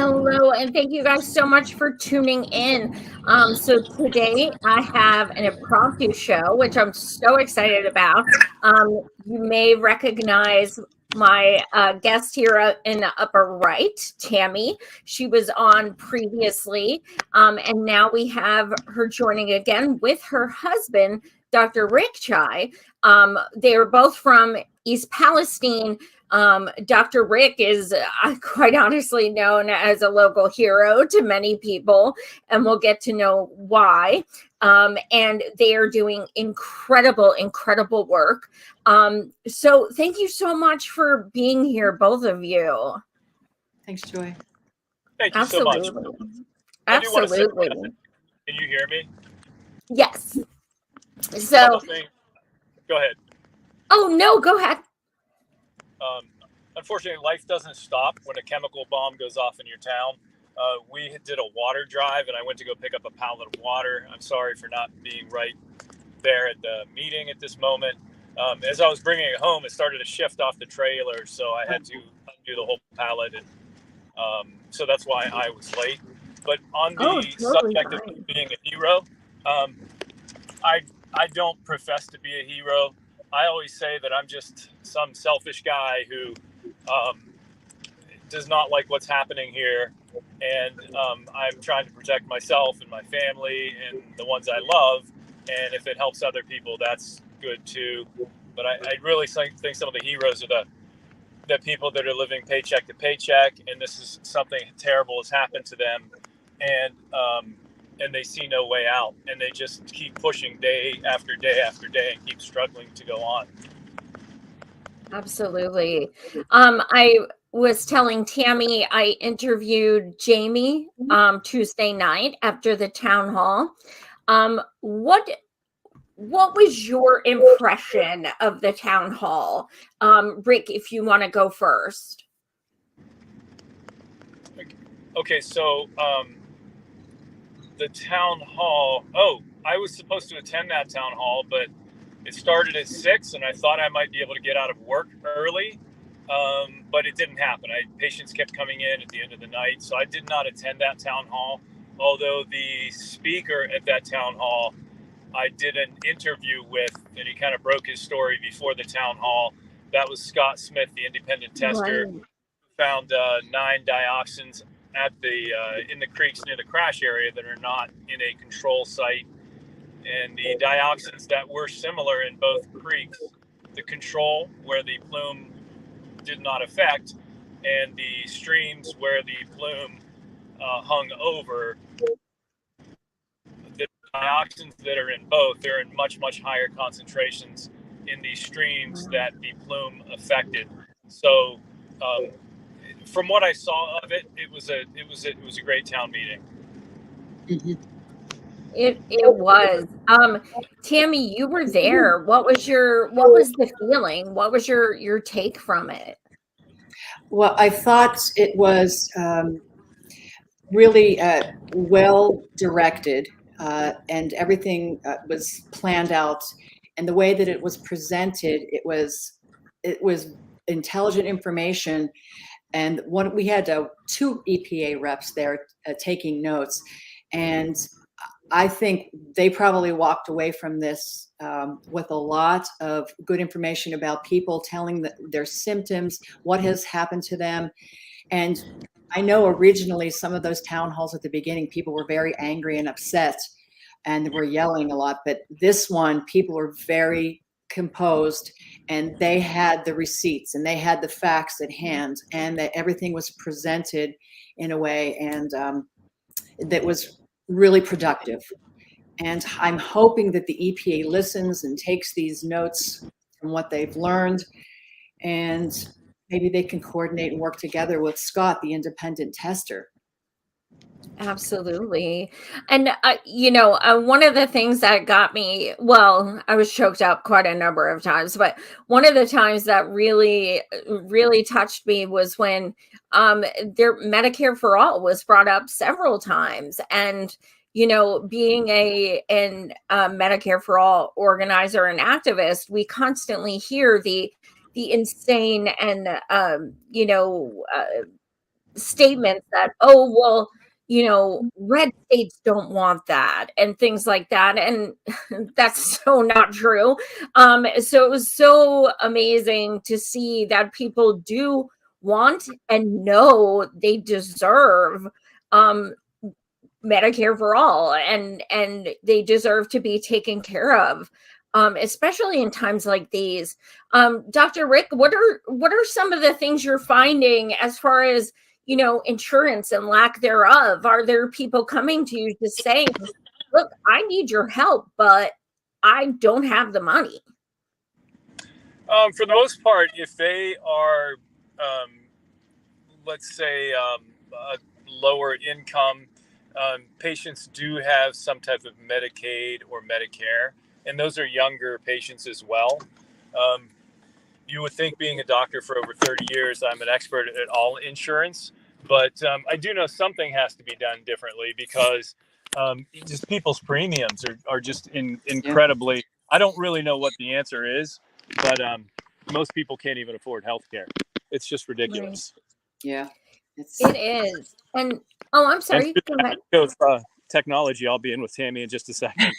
Hello, and thank you guys so much for tuning in. So today I have an impromptu show, which I'm so excited about. You may recognize my guest here in the upper right, Tammy. She was on previously, and now we have her joining again with her husband, Dr. Rick Tsai. They are both from East Palestine. Dr. Rick is quite honestly known as a local hero to many people, and we'll get to know why. And they are doing incredible work. So thank you so much for being here, both of you. Thanks, Joy. Thank you Absolutely. so much. Absolutely. Can you hear me? Yes. So, go ahead. Oh, no, go ahead. Unfortunately, life doesn't stop when a chemical bomb goes off in your town. We did a water drive, and I went to go pick up a pallet of water. I'm sorry for not being right there at the meeting at this moment. As I was bringing it home, it started to shift off the trailer, so I had to undo the whole pallet, and so that's why I was late. But on the subject of being a hero, I don't profess to be a hero. I always say that I'm just some selfish guy who does not like what's happening here, and I'm trying to protect myself and my family and the ones I love, and if it helps other people, that's good too. But I really think some of the heroes are the people that are living paycheck to paycheck, and this is something terrible has happened to them, and they see no way out, and they just keep pushing day after day after day and keep struggling to go on. Absolutely. I was telling Tammy I interviewed Jamie Tuesday night after the town hall. What was your impression of the town hall? Rick, if you want to go first. Okay, so the town hall. I was supposed to attend that town hall, but it started at 6, and I thought I might be able to get out of work early, but it didn't happen. Patients kept coming in at the end of the night, so I did not attend that town hall. Although the speaker at that town hall, I did an interview with, and he kind of broke his story before the town hall. That was Scott Smith, the independent tester, who found 9 dioxins at in the creeks near the crash area that are not in a control site. And the dioxins that were similar in both creeks, the control where the plume did not affect, and the streams where the plume hung over, the dioxins that are in both, they're in much higher concentrations in the streams that the plume affected. So from what I saw of it, it was a great town meeting. Mm-hmm. It was. Tammy, you were there. What was the feeling? What was your take from it? Well, I thought it was really well directed, and everything was planned out. And the way that it was presented, it was intelligent information. And we had 2 EPA reps there taking notes, and I think they probably walked away from this with a lot of good information about people telling their symptoms, what has happened to them. And I know originally some of those town halls at the beginning, people were very angry and upset and were yelling a lot. But this one, people were very composed, and they had the receipts and they had the facts at hand, and that everything was presented in a way and that was really productive. And I'm hoping that the EPA listens and takes these notes from what they've learned, and maybe they can coordinate and work together with Scott, the independent tester. Absolutely. And, one of the things that got me, well, I was choked up quite a number of times, but one of the times that really, really touched me was when their Medicare for All was brought up several times. And, being a Medicare for All organizer and activist, we constantly hear the insane and, statements that, oh, well, red states don't want that and things like that. And that's so not true. So it was so amazing to see that people do want and know they deserve Medicare for all, and they deserve to be taken care of, especially in times like these. Dr. Rick, what are some of the things you're finding as far as insurance and lack thereof? Are there people coming to you to say, look, I need your help, but I don't have the money? For the most part, if they are, let's say, a lower income, patients do have some type of Medicaid or Medicare, and those are younger patients as well. You would think, being a doctor for over 30 years, I'm an expert at all insurance, but I do know something has to be done differently, because just people's premiums are just incredibly. Yeah. I don't really know what the answer is, but most people can't even afford healthcare. It's just ridiculous. Right. Yeah, it is. And I'm sorry. Go ahead. With technology, I'll be in with Tammy in just a second.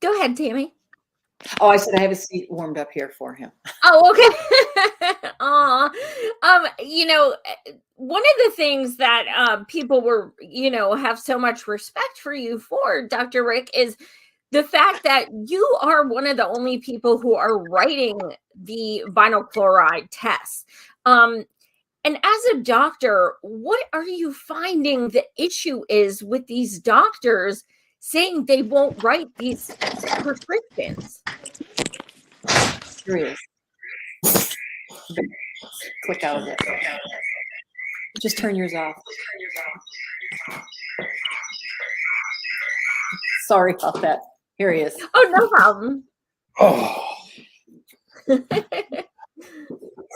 Go ahead, Tammy. Oh, I said I have a seat warmed up here for him. Oh, okay. One of the things that people were, have so much respect for you for, Dr. Rick, is the fact that you are one of the only people who are writing the vinyl chloride tests. And as a doctor, what are you finding the issue is with these doctors saying they won't write these prescriptions? Curious. Click out of it. Just turn yours off. Sorry about that. Here he is. Oh, no problem. Oh.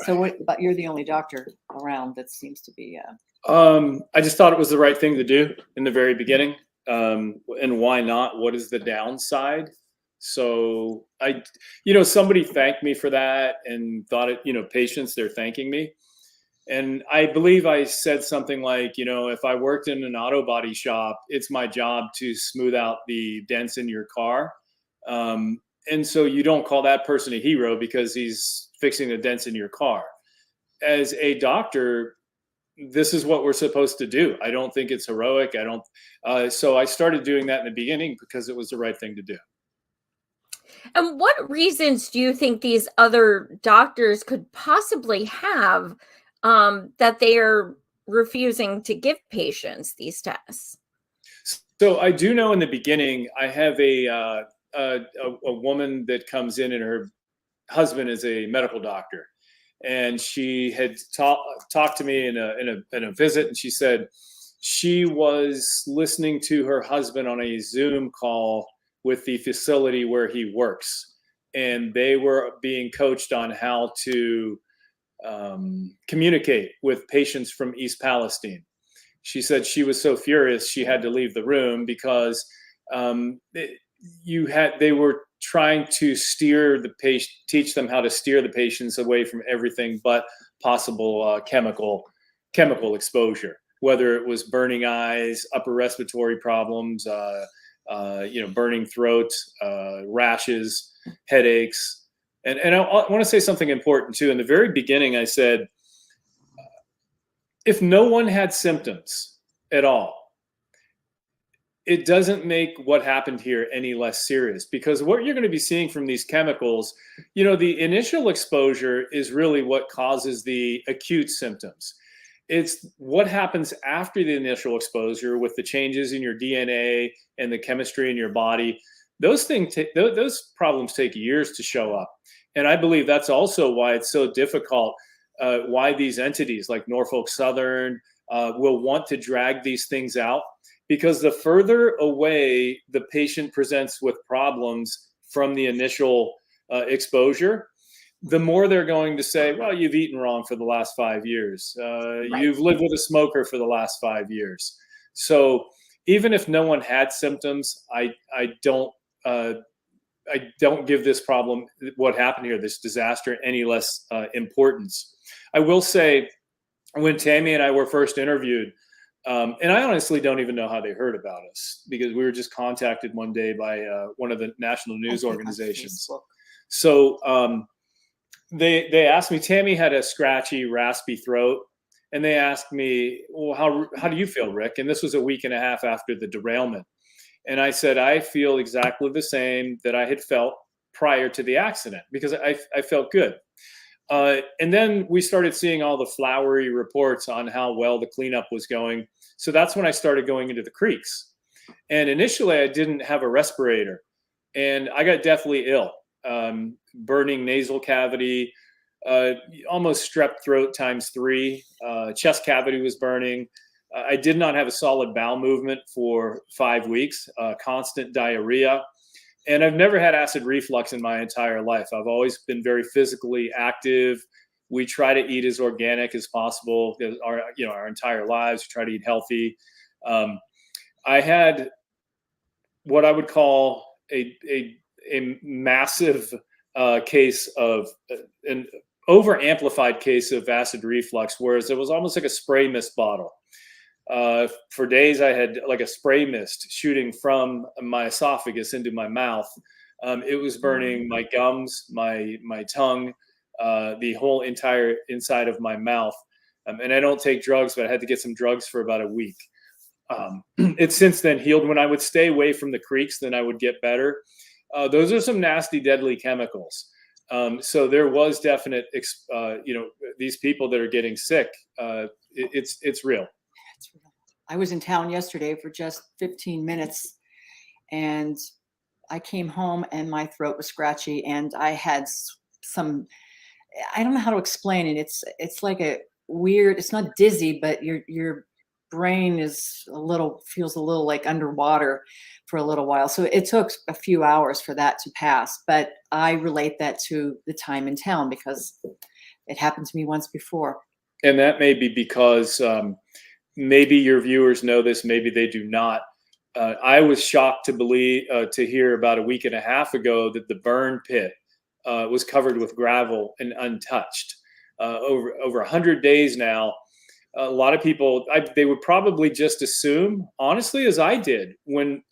So but you're the only doctor around that seems to be. I just thought it was the right thing to do in the very beginning. And why not? What is the downside? So somebody thanked me for that and thought it, patients, they're thanking me. And I believe I said something like, if I worked in an auto body shop, it's my job to smooth out the dents in your car. And so you don't call that person a hero because he's fixing the dents in your car. As a doctor, this is what we're supposed to do. I don't think it's heroic. So I started doing that in the beginning because it was the right thing to do. And what reasons do you think these other doctors could possibly have that they are refusing to give patients these tests? So I do know in the beginning, I have a woman that comes in, and her husband is a medical doctor. And she had talked to me in a visit, and she said she was listening to her husband on a Zoom call with the facility where he works, and they were being coached on how to communicate with patients from East Palestine. She said she was so furious she had to leave the room because they were trying to steer the patient, teach them how to steer the patients away from everything but possible chemical exposure, whether it was burning eyes, upper respiratory problems, burning throat, rashes, headaches. And I want to say something important too. In the very beginning, I said, if no one had symptoms at all, it doesn't make what happened here any less serious, because what you're going to be seeing from these chemicals, the initial exposure is really what causes the acute symptoms. It's what happens after the initial exposure with the changes in your DNA and the chemistry in your body. Those problems take years to show up. And I believe that's also why it's so difficult, why these entities like Norfolk Southern will want to drag these things out. Because the further away the patient presents with problems from the initial exposure, the more they're going to say, well, you've eaten wrong for the last 5 years. Right. You've lived with a smoker for the last 5 years. So even if no one had symptoms, I don't don't give this problem, what happened here, this disaster, any less importance. I will say, when Tammy and I were first interviewed, and I honestly don't even know how they heard about us, because we were just contacted one day by one of the national news organizations. So they asked me, Tammy had a scratchy, raspy throat. And they asked me, well, how do you feel, Rick? And this was a week and a half after the derailment. And I said, I feel exactly the same that I had felt prior to the accident, because I felt good. And then we started seeing all the flowery reports on how well the cleanup was going. So that's when I started going into the creeks. And initially, I didn't have a respirator. And I got deathly ill, burning nasal cavity, almost strep throat times 3. Chest cavity was burning. I did not have a solid bowel movement for 5 weeks, constant diarrhea. And I've never had acid reflux in my entire life. I've always been very physically active. We try to eat as organic as possible. Our entire lives, we try to eat healthy. I had what I would call a massive case of an over-amplified case of acid reflux, whereas it was almost like a spray mist bottle. For days, I had like a spray mist shooting from my esophagus into my mouth. It was burning my gums, my tongue, the whole entire inside of my mouth. And I don't take drugs, but I had to get some drugs for about a week. It's since then healed. When I would stay away from the creeks, then I would get better. Those are some nasty, deadly chemicals. So there was definite, these people that are getting sick. It's real. I was in town yesterday for just 15 minutes, and I came home and my throat was scratchy, and I had some, I don't know how to explain it. It's like a weird, it's not dizzy, but your brain feels a little like underwater for a little while. So it took a few hours for that to pass, but I relate that to the time in town because it happened to me once before. And that may be because maybe your viewers know this, maybe they do not. I was shocked to hear about a week and a half ago that the burn pit was covered with gravel and untouched. Over 100 days now, a lot of people, they would probably just assume, honestly, as I did, when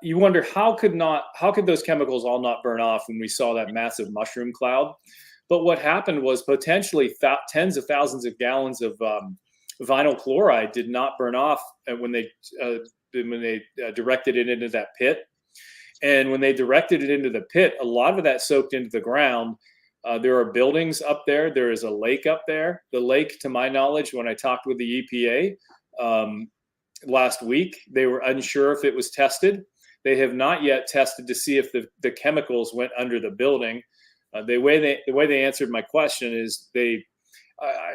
you wonder how could those chemicals all not burn off when we saw that massive mushroom cloud? But what happened was potentially tens of thousands of gallons of vinyl chloride did not burn off when they directed it into that pit. And when they directed it into the pit, a lot of that soaked into the ground. There are buildings up there. There is a lake up there. The lake, to my knowledge, when I talked with the EPA last week, they were unsure if it was tested. They have not yet tested to see if the chemicals went under the building. The way they answered my question is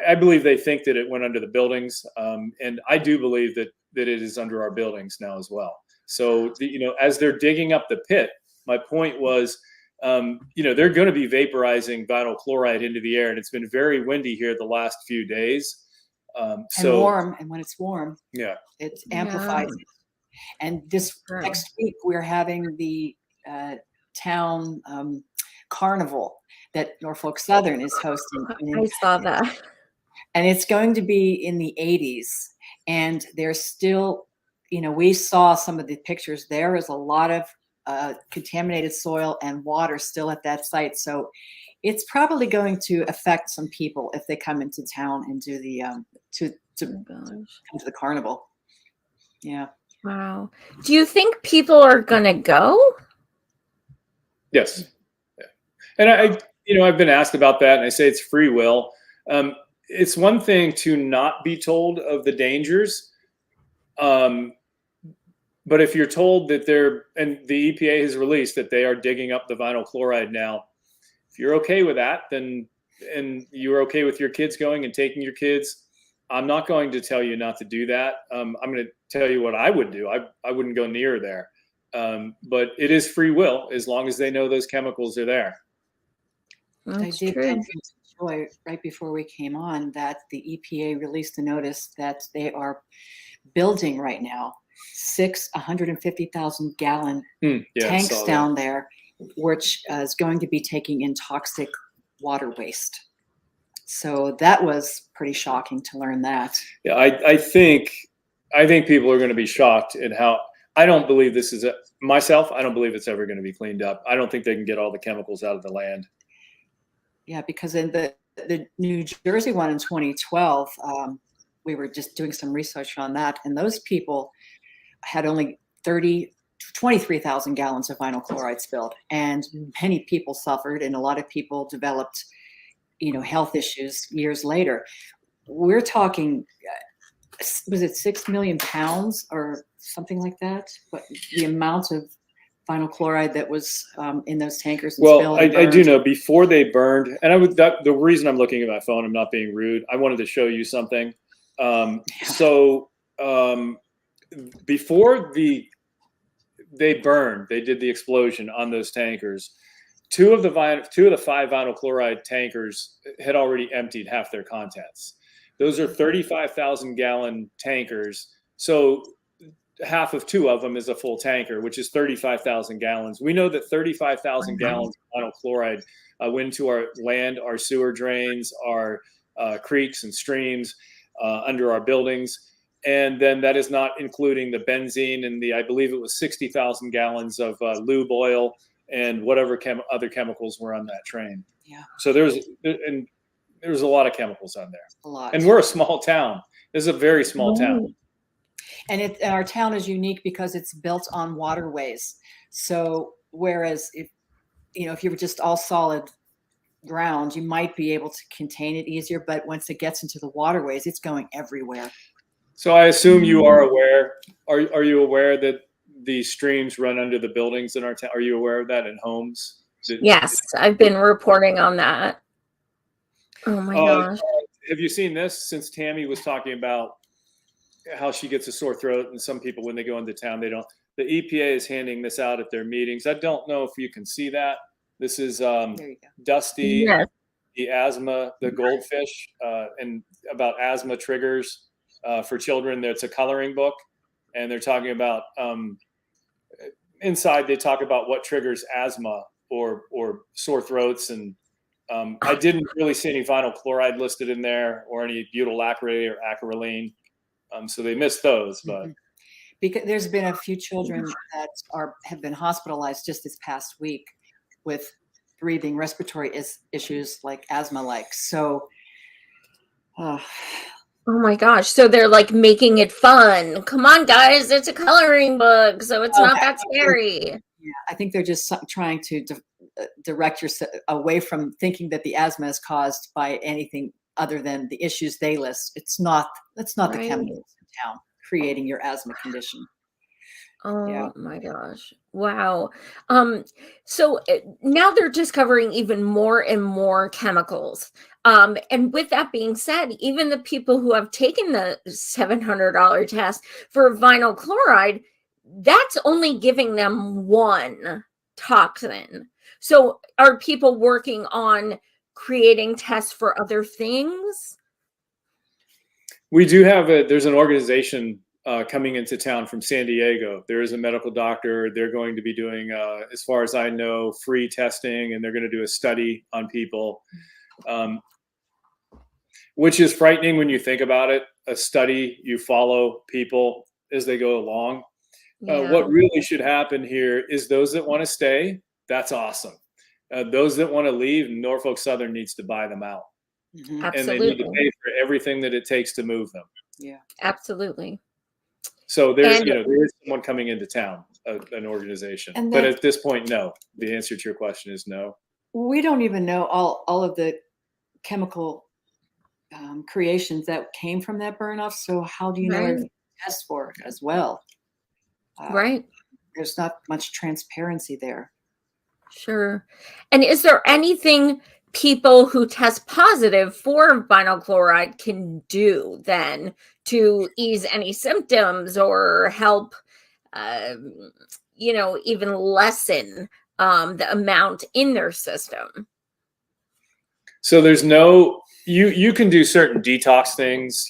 I believe they think that it went under the buildings, and I do believe that it is under our buildings now as well. So as they're digging up the pit, my point was, they're going to be vaporizing vinyl chloride into the air, and it's been very windy here the last few days. And warm, and when it's warm, yeah, it amplifies it. And this next week, we're having the town carnival that Norfolk Southern is hosting. I saw that. And it's going to be in the 80s. And there's still, we saw some of the pictures. There is a lot of contaminated soil and water still at that site. So it's probably going to affect some people if they come into town and do the come to the carnival. Yeah. Wow. Do you think people are going to go? Yes. Yeah. And I've been asked about that, and I say it's free will. It's one thing to not be told of the dangers. But if you're told that and the EPA has released that they are digging up the vinyl chloride now, if you're okay with that, and you're okay with your kids going and taking your kids, I'm not going to tell you not to do that. I'm going to tell you what I would do. I wouldn't go near there. But it is free will as long as they know those chemicals are there. I did mention to Joy right before we came on that the EPA released a notice that they are building right now 6 150,000 gallon tanks down there which is going to be taking in toxic water waste. So that was pretty shocking to learn that. Yeah, I think people are going to be shocked at how. I don't believe this is myself. I don't believe it's ever going to be cleaned up. I don't think they can get all the chemicals out of the land. Yeah, because in the New Jersey one in 2012, we were just doing some research on that, and those people had only 23,000 gallons of vinyl chloride spilled, and many people suffered, and a lot of people developed, health issues years later. We're talking, was it 6 million pounds or something like that? But the amount of vinyl chloride that was in those tankers. And well, I do know before they burned, and the reason I'm looking at my phone, I'm not being rude. I wanted to show you something. Before they burned, they did the explosion on those tankers. Two of the 5 vinyl chloride tankers had already emptied half their contents. Those are 35,000 gallon tankers. So half of 2 of them is a full tanker, which is 35,000 gallons. We know that 35,000 gallons of vinyl chloride went into our land, our sewer drains, our creeks and streams, under our buildings. And then that is not including the benzene and I believe it was 60,000 gallons of lube oil and whatever other chemicals were on that train. Yeah. So there's a lot of chemicals on there. A lot. And we're a small town. This is a very small town. And our town is unique because it's built on waterways. So whereas if you were just all solid ground, you might be able to contain it easier. But once it gets into the waterways, it's going everywhere. So I assume you are aware. Are you aware that the streams run under the buildings in our town? Are you aware of that in homes? Yes, I've been reporting on that. Oh my gosh. Have you seen this? Since Tammy was talking about how she gets a sore throat, and some people, when they go into town, they don't. The EPA is handing this out at their meetings. I don't know if you can see that. This is Dusty, Yes. the asthma, the goldfish, and about asthma triggers for children. It's a coloring book, and they're talking about inside. They talk about what triggers asthma or sore throats, and I didn't really see any vinyl chloride listed in there or any butyl acrylate or acrolein. So they missed those, but because there's been a few children that have been hospitalized just this past week with breathing respiratory issues like asthma-like. So, oh my gosh! So they're like making it fun. Come on, guys! It's a coloring book, so it's not that scary. Yeah, I think they're just trying to direct yourself away from thinking that the asthma is caused by anything other than the issues they list. That's not the chemicals in town creating your asthma condition. Oh my gosh. Wow. So now they're discovering even more and more chemicals. And with that being said, even the people who have taken the $700 test for vinyl chloride, that's only giving them one toxin. So are people working on creating tests for other things? we do have there's an organization coming into town from San Diego. There is a medical doctor. They're going to be doing, as far as I know, free testing, and they're going to do a study on people, which is frightening when you think about it. A study, you follow people as they go along. Yeah. What really should happen here is those that want to stay, that's awesome. Those that want to leave, Norfolk Southern needs to buy them out. Mm-hmm. And they need to pay for everything that it takes to move them. Yeah, absolutely. So there's, there is someone coming into town, an organization. And but at this point, no. The answer to your question is no. We don't even know all of the chemical creations that came from that burn off. So how do you know everything to test for it as well? Right. There's not much transparency there. Sure. And is there anything people who test positive for vinyl chloride can do then to ease any symptoms or help, even lessen the amount in their system? So there's no, you can do certain detox things,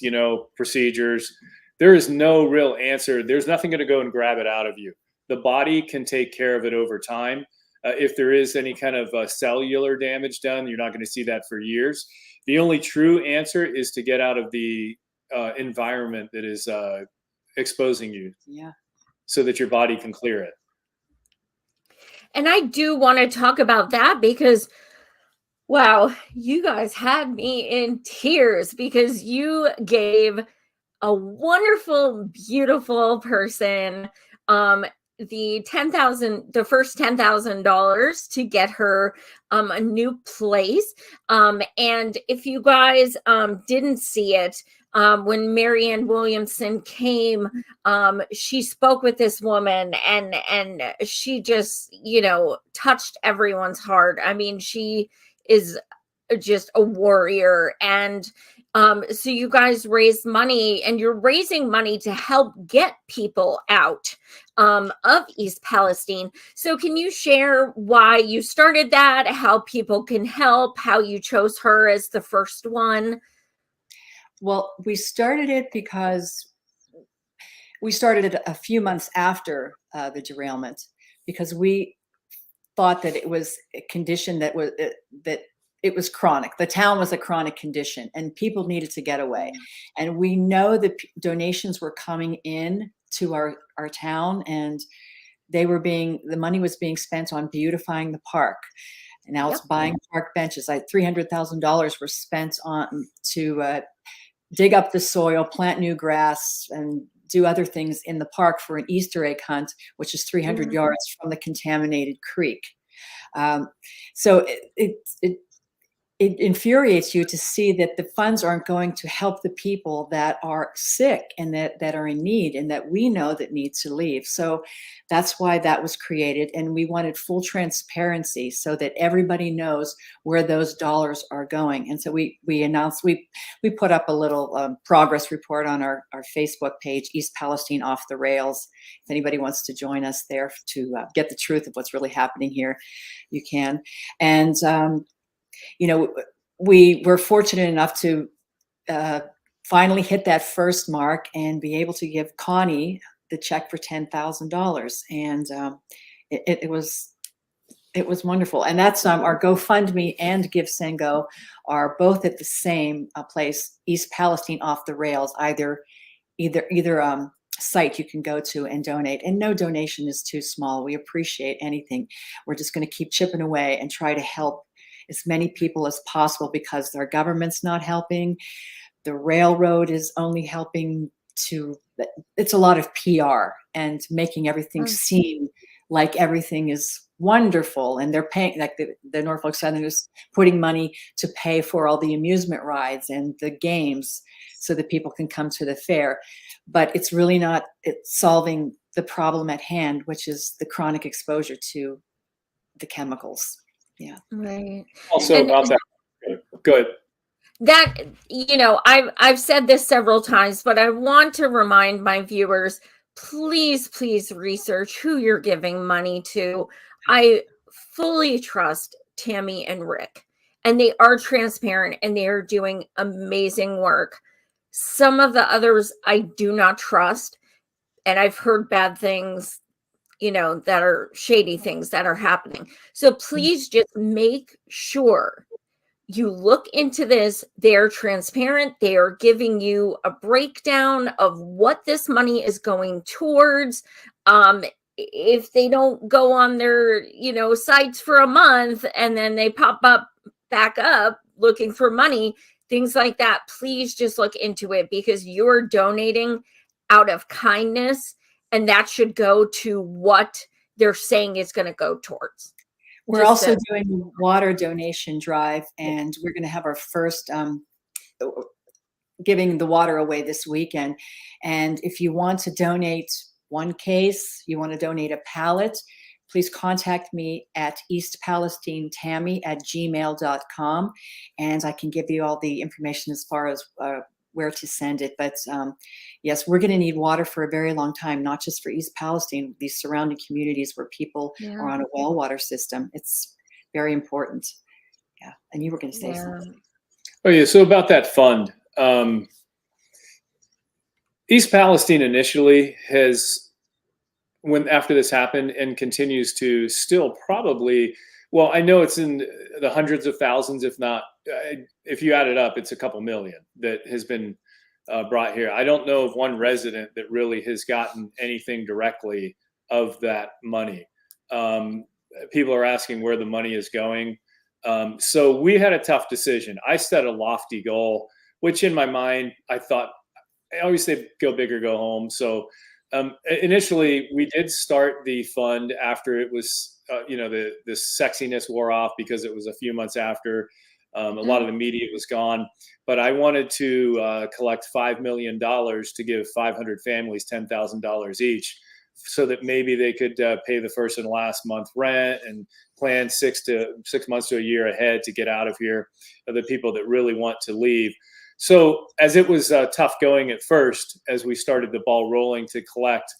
procedures. There is no real answer. There's nothing going to go and grab it out of you. The body can take care of it over time. If there is any kind of cellular damage done, you're not going to see that for years. The only true answer is to get out of the environment that is exposing you, so that your body can clear it. And I do want to talk about that because, wow, you guys had me in tears because you gave a wonderful, beautiful person the first $10,000 to get her a new place. And if you guys didn't see it, when Marianne Williamson came, she spoke with this woman, and she just, touched everyone's heart. I mean, she is just a warrior. And so you guys raised money, and you're raising money to help get people out of East Palestine. So can you share why you started that, how people can help, how you chose her as the first one? Well, we started it because we started it a few months after the derailment, because we thought that it was a condition that it was chronic. The town was a chronic condition, and people needed to get away. And we know that donations were coming in to our town, and the money was being spent on beautifying the park. And now it's buying park benches. $300,000 were spent on to dig up the soil, plant new grass, and do other things in the park for an Easter egg hunt, which is 300 yards from the contaminated creek. So it infuriates you to see that the funds aren't going to help the people that are sick and that are in need, and that we know that need to leave. So that's why that was created. And we wanted full transparency so that everybody knows where those dollars are going. And so we announced, we put up a little progress report on our Facebook page, East Palestine Off the Rails. If anybody wants to join us there to get the truth of what's really happening here, you can. And we were fortunate enough to finally hit that first mark and be able to give Connie the check for $10,000. And it was wonderful. And that's our GoFundMe and GiveSendGo are both at the same place, East Palestine Off the Rails, either site you can go to and donate. And no donation is too small. We appreciate anything. We're just going to keep chipping away and try to help as many people as possible, because our government's not helping. The railroad is only helping it's a lot of PR and making everything seem like everything is wonderful. And they're paying, like the Norfolk Southern is putting money to pay for all the amusement rides and the games so that people can come to the fair. But it's really not solving the problem at hand, which is the chronic exposure to the chemicals. Yeah. Right. Also about that. Good. That, I've said this several times, but I want to remind my viewers, please research who you're giving money to. I fully trust Tammy and Rick, and they are transparent and they are doing amazing work. Some of the others I do not trust, and I've heard bad things, that are shady things that are happening. So please just make sure you look into this. They're transparent. They are giving you a breakdown of what this money is going towards. If they don't go on their, sites for a month and then they pop back up looking for money, things like that, please just look into it, because you're donating out of kindness, and that should go to what they're saying is going to go towards. We're also doing a water donation drive, and we're going to have our first giving the water away this weekend. And if you want to donate one case, you want to donate a pallet, please contact me at eastpalestinetammy@gmail.com, and I can give you all the information as far as where to send it. But yes, we're going to need water for a very long time, not just for East Palestine, these surrounding communities where people are on a well water system. It's very important. Yeah. And you were going to say something. Oh yeah. So about that fund, East Palestine initially when after this happened, and continues to still probably. Well, I know it's in the hundreds of thousands, if not, if you add it up, it's a couple million that has been brought here. I don't know of one resident that really has gotten anything directly of that money. People are asking where the money is going. So we had a tough decision. I set a lofty goal, which in my mind, I thought, I always say go big or go home. So initially we did start the fund after it was, the sexiness wore off, because it was a few months after a lot of the media was gone. But I wanted to collect $5 million to give 500 families $10,000 each, so that maybe they could pay the first and last month rent and plan 6 months to a year ahead to get out of here, the people that really want to leave. So as it was tough going at first, as we started the ball rolling to collect,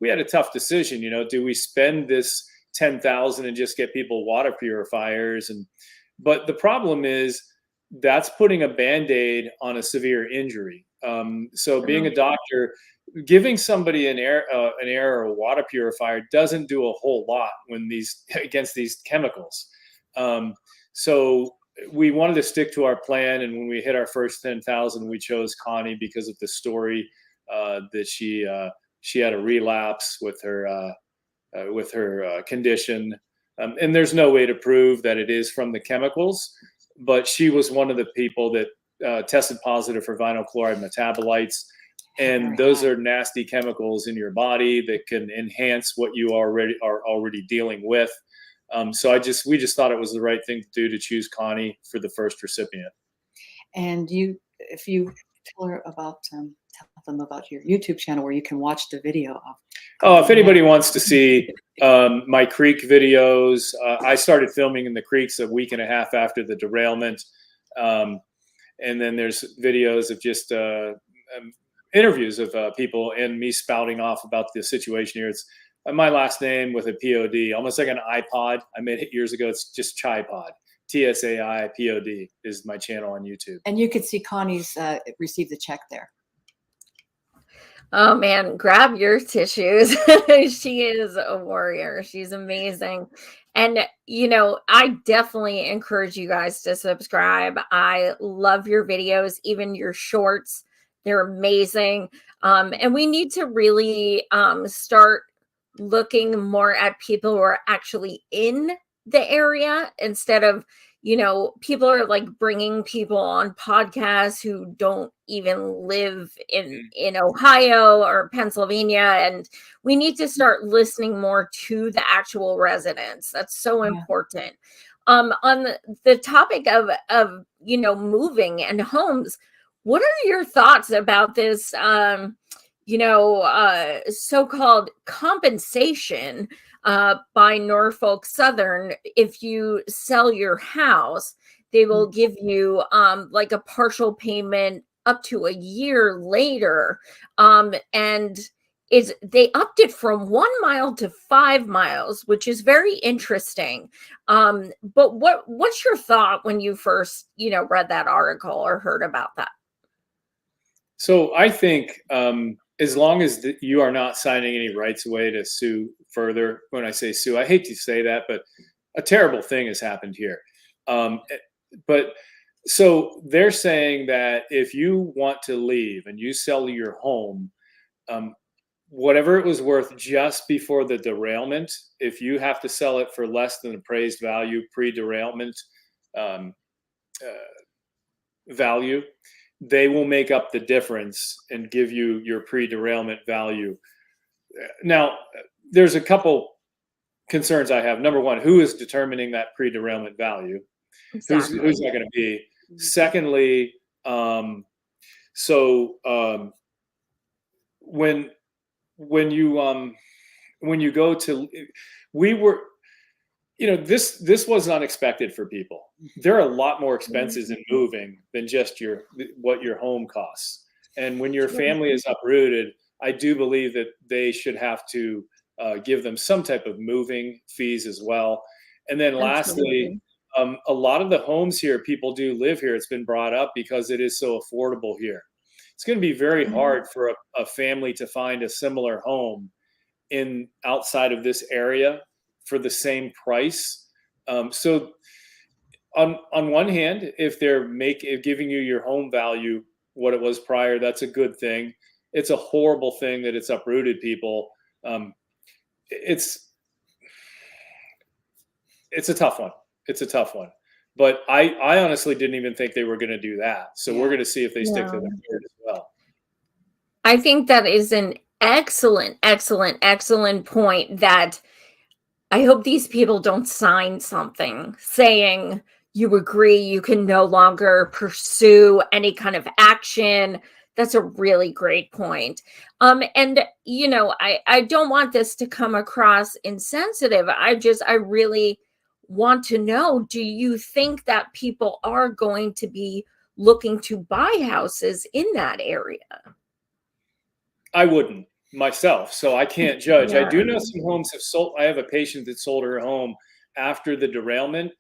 we had a tough decision. Do we spend this 10,000 and just get people water purifiers? But the problem is that's putting a Band-Aid on a severe injury. So being a doctor, giving somebody an air or a water purifier doesn't do a whole lot against these chemicals. So we wanted to stick to our plan, and when we hit our first 10,000, we chose Connie because of the story that she had a relapse with her condition, and there's no way to prove that it is from the chemicals, but she was one of the people that tested positive for vinyl chloride metabolites. And those are nasty chemicals in your body that can enhance what you are already dealing with. So we just thought it was the right thing to do to choose Connie for the first recipient. And if you tell them about your YouTube channel where you can watch the video of. Oh, if anybody wants to see my creek videos, I started filming in the creeks a week and a half after the derailment. And then there's videos of just interviews of people and me spouting off about the situation here. It's my last name with a POD, almost like an iPod. I made it years ago. It's just Tsai Pod. Tsai Pod is my channel on YouTube. And you could see Connie's receive the check there. Oh man, grab your tissues. She is a warrior. She's amazing. And, I definitely encourage you guys to subscribe. I love your videos, even your shorts. They're amazing. And we need to really start looking more at people who are actually in the area, instead of, people are like bringing people on podcasts who don't even live in Ohio or Pennsylvania. And we need to start listening more to the actual residents. That's so important. On the topic of moving and homes, what are your thoughts about this, so-called compensation by Norfolk Southern? If you sell your house, they will give you like a partial payment up to a year later. And they upped it from 1 mile to 5 miles, which is very interesting. But what's your thought when you first, read that article or heard about that? So I think as long as you are not signing any rights away to sue further, when I say sue, I hate to say that, but a terrible thing has happened here. But so they're saying that if you want to leave and you sell your home, whatever it was worth just before the derailment, if you have to sell it for less than appraised value, pre-derailment value, they will make up the difference and give you your pre-derailment value. Now, there's a couple concerns I have. Number one, who is determining that pre-derailment value? Exactly. Who's that going to be? Secondly, when you go to, we were, this was unexpected for people. There are a lot more expenses in moving than just what your home costs. And when your family is uprooted, I do believe that they should have to give them some type of moving fees as well. And then lastly, a lot of the homes here, people do live here. It's been brought up because it is so affordable here. It's going to be very hard for a family to find a similar home in outside of this area for the same price. So on one hand, if they're giving you your home value what it was prior, that's a good thing. It's a horrible thing that it's uprooted people. It's a tough one. It's a tough one. But I honestly didn't even think they were going to do that. So we're going to see if they stick to their word as well. I think that is an excellent point, that I hope these people don't sign something saying you agree you can no longer pursue any kind of action. That's a really great point. And I don't want this to come across insensitive. I really want to know, do you think that people are going to be looking to buy houses in that area? I wouldn't myself, so I can't judge. Yeah. I do know some homes have sold. I have a patient that sold her home after the derailment.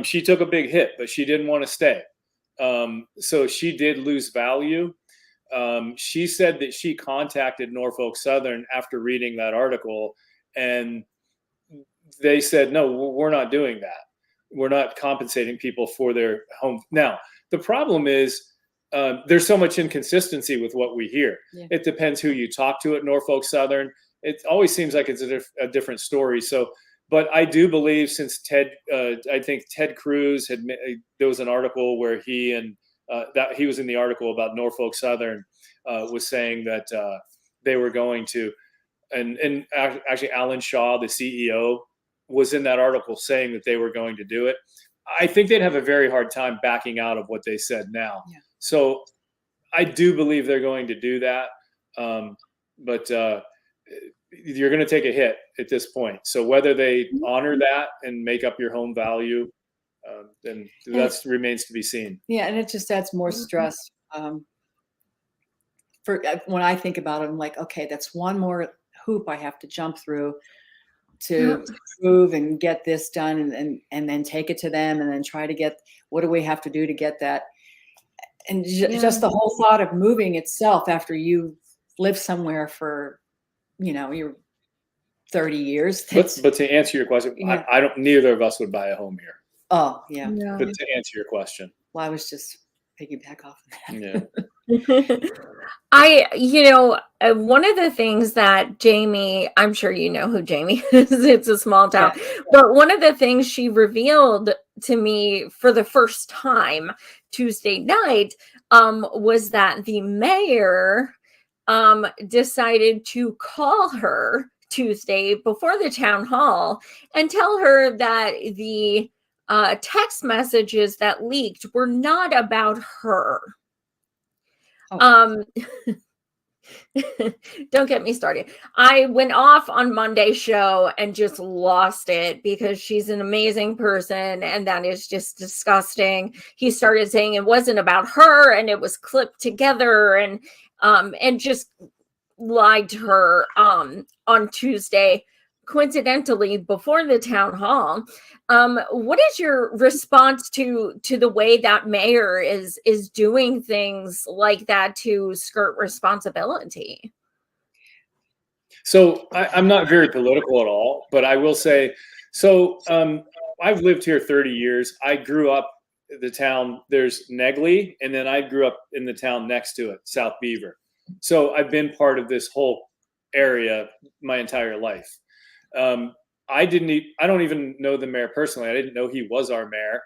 She took a big hit, but she didn't want to stay. So she did lose value. She said that she contacted Norfolk Southern after reading that article, and they said, no, we're not doing that. We're not compensating people for their home. Now, the problem is, there's so much inconsistency with what we hear. Yeah. It depends who you talk to at Norfolk Southern. It always seems like it's a different story. So, but I do believe, since I think Ted Cruz there was an article where that he was in the article about Norfolk Southern, was saying that they were going to, and actually Alan Shaw, the CEO, was in that article saying that they were going to do it. I think they'd have a very hard time backing out of what they said now. Yeah. So I do believe they're going to do that. But you're going to take a hit at this point. So whether they honor that and make up your home value, then that remains to be seen. Yeah, and it just adds more stress. When I think about it, I'm like, okay, that's one more hoop I have to jump through to prove and get this done, and then take it to them, and then try to get, what do we have to do to get that? And just the whole thought of moving itself after you live somewhere for, your 30 years. But to answer your question, I don't. Neither of us would buy a home here. Oh, yeah. But to answer your question, well, I was just piggyback off of that. Yeah. One of the things that Jamie, I'm sure you know who Jamie is, it's a small town, but one of the things she revealed to me for the first time Tuesday night was that the mayor decided to call her Tuesday before the town hall and tell her that the text messages that leaked were not about her. Don't get me started. I went off on Monday's show and just lost it, because she's an amazing person, and that is just disgusting. He started saying it wasn't about her and it was clipped together, and just lied to her on Tuesday, coincidentally before the town hall. What is your response to the way that mayor is doing things like that to skirt responsibility? So I'm not very political at all, but I will say, so I've lived here 30 years. I grew up in the town, there's Negley, and then I grew up in the town next to it, South Beaver. So I've been part of this whole area my entire life. I don't even know the mayor personally. I didn't know he was our mayor.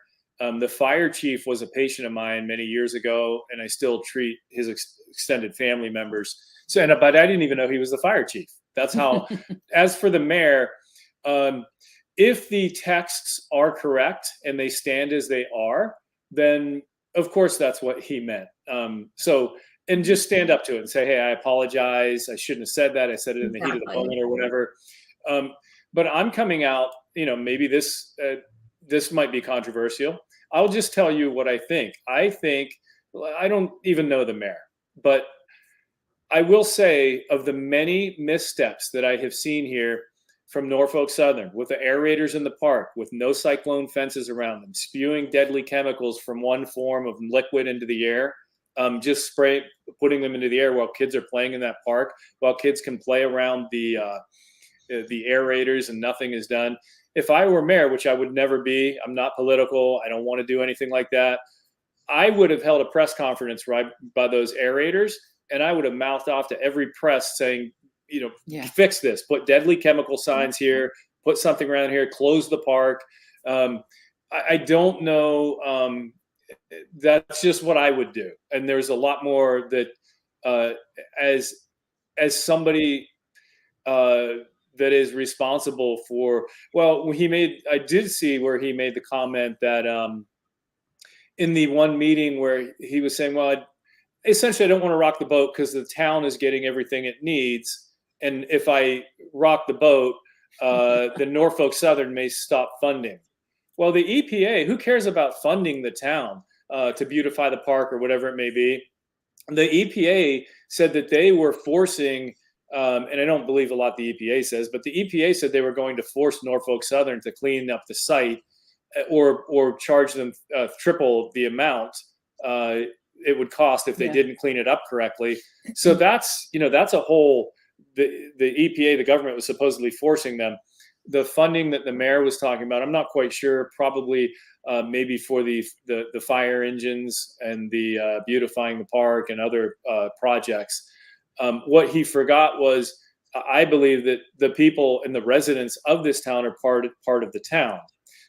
The fire chief was a patient of mine many years ago, and I still treat his extended family members. But I didn't even know he was the fire chief. That's how. As for the mayor, if the texts are correct and they stand as they are, then of course that's what he meant. And just stand up to it and say, hey, I apologize. I shouldn't have said that. I said it in the heat of the moment or whatever. But I'm coming out, maybe this might be controversial. I'll just tell you what I think. I don't even know the mayor, but I will say, of the many missteps that I have seen here from Norfolk Southern, with the aerators in the park, with no cyclone fences around them, spewing deadly chemicals from one form of liquid into the air, just putting them into the air while kids are playing in that park, while kids can play around the the aerators, and nothing is done. If I were mayor, which I would never be, I'm not political, I don't want to do anything like that, I would have held a press conference right by those aerators, and I would have mouthed off to every press saying, fix this, put deadly chemical signs here, put something around here, close the park. I don't know. That's just what I would do. And there's a lot more that as somebody that is responsible for, I did see where he made the comment that in the one meeting where he was saying, essentially, I don't want to rock the boat because the town is getting everything it needs. And if I rock the boat, the Norfolk Southern may stop funding. Well, the EPA, who cares about funding the town to beautify the park or whatever it may be? The EPA said that they were forcing, and I don't believe a lot the EPA says, but the EPA said they were going to force Norfolk Southern to clean up the site or charge them triple the amount it would cost if they didn't clean it up correctly. So that's a whole, the EPA, the government was supposedly forcing them. The funding that the mayor was talking about, I'm not quite sure, probably maybe for the fire engines and the beautifying the park and other projects. What he forgot was, I believe that the people and the residents of this town are part of the town.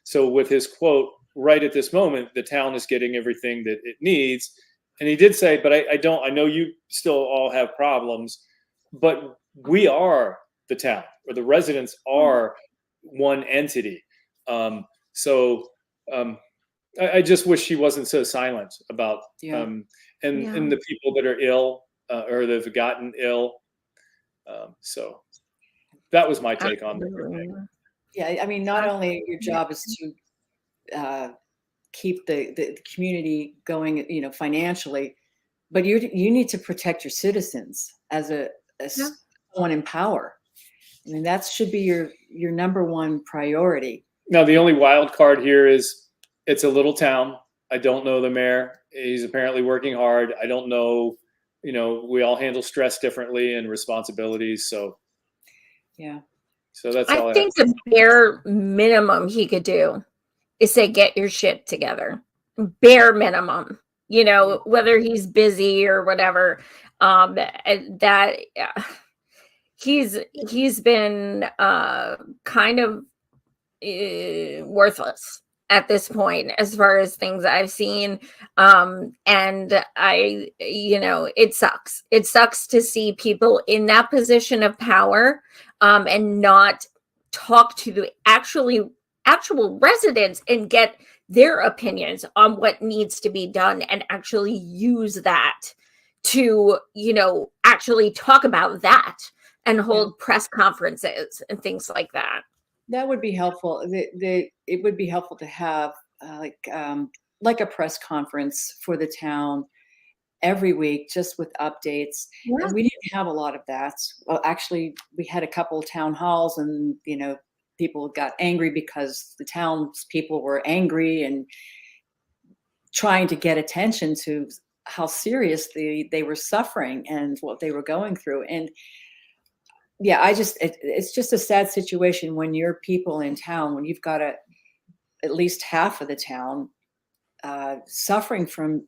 So with his quote, right at this moment, the town is getting everything that it needs. And he did say, but I know you still all have problems, but we are the town, or the residents are one entity. I just wish he wasn't so silent about and the people that are ill or that have gotten ill. So that was my take on the thing. Yeah, I mean, not only your job is to keep the community going, financially, but you need to protect your citizens as someone in power. I mean, that should be your number one priority. Now, the only wild card here is it's a little town. I don't know the mayor. He's apparently working hard. I don't know. We all handle stress differently and responsibilities. So, yeah. So that's all I think the bare minimum he could do is say, get your shit together. Bare minimum, whether he's busy or whatever. He's been kind of worthless at this point, as far as things I've seen. And it sucks. It sucks to see people in that position of power and not talk to the actual residents and get their opinions on what needs to be done, and actually use that to, actually talk about that and hold press conferences and things like that. That would be helpful. It would be helpful to have like a press conference for the town every week, just with updates. Yeah. And we didn't have a lot of that. Well, actually, we had a couple of town halls, and people got angry because the townspeople were angry and trying to get attention to how serious they were suffering and what they were going through. And yeah, it's just a sad situation when your people in town, when you've got at least half of the town suffering from,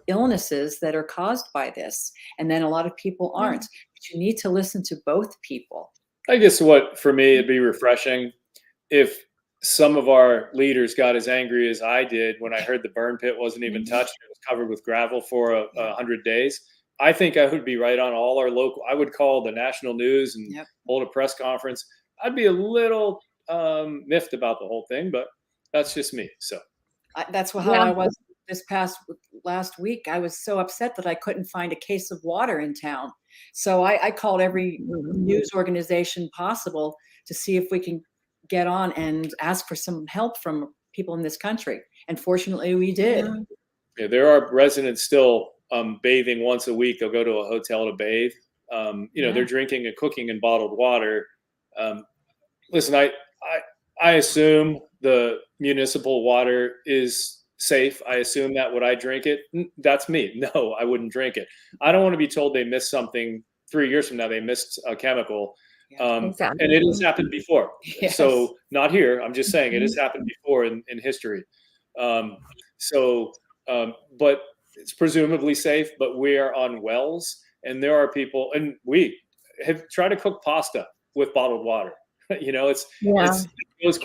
illnesses that are caused by this. And then a lot of people aren't. But you need to listen to both people. I guess for me, it'd be refreshing if some of our leaders got as angry as I did when I heard the burn pit wasn't even touched. It was covered with gravel for 100 days. I think I would be right on all our local. I would call the national news and hold a press conference. I'd be a little miffed about the whole thing, but that's just me. So that's how I was last week. I was so upset that I couldn't find a case of water in town. So I called every news organization possible to see if we can get on and ask for some help from people in this country. And fortunately, we did. Yeah, there are residents still bathing once a week. They'll go to a hotel to bathe. They're drinking and cooking in bottled water. Listen, I assume the municipal water is safe. I assume that. Would I drink it? That's me. No, I wouldn't drink it. I don't want to be told they missed something 3 years from now. They missed a chemical. Exactly. And it has happened before. Yes. So not here. I'm just saying it has happened before in history. But it's presumably safe. But we are on wells, and there are people, and we have tried to cook pasta with bottled water. It goes